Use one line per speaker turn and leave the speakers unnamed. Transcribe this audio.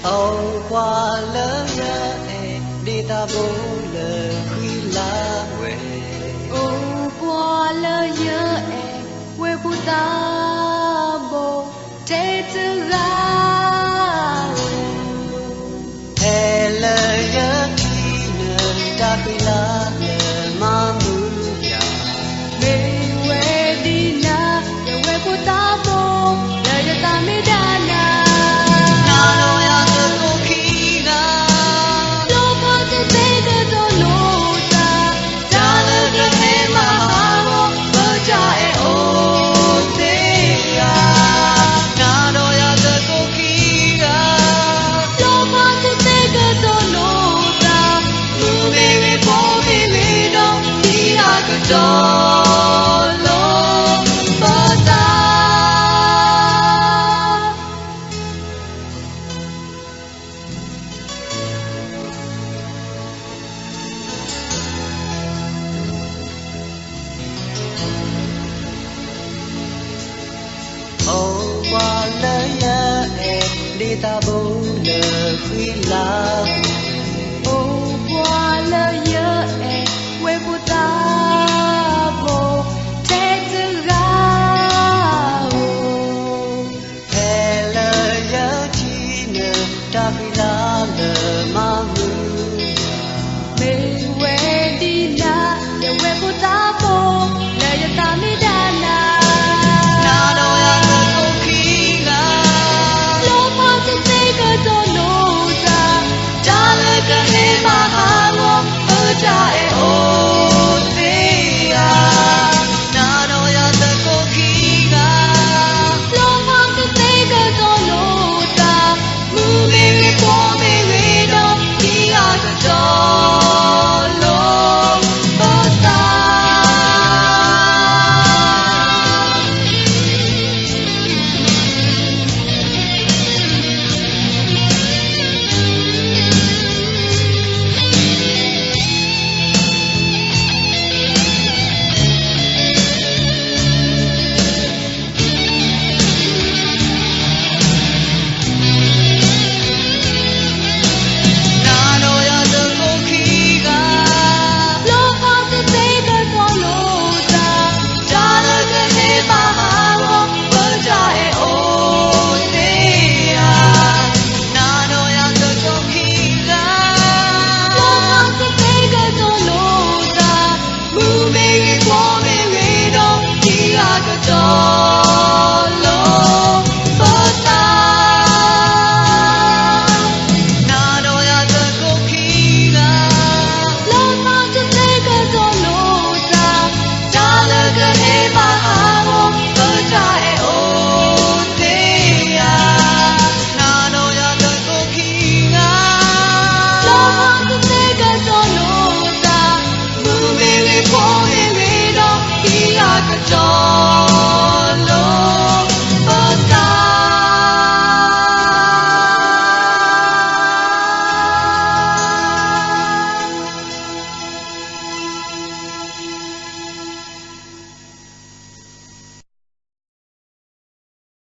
Âu qua lỡ ya e đi ta bố lỡ khi lá quê.
Âu qua lỡ ya e quê bù ta bố thế tư ga.
He lỡ ya khi nở ta khi lá lỡ mà mưa ya.
Mê quê đi na ya quê bù ta bố lỡ ya ta mi đa na.
Âu qua lỡ ya e đi ta bố lỡ khi lá.
Âu qua lỡ ya e quê bù ta bố thế tư ga.
He lỡ ya chi nở ta khi lá lỡ mà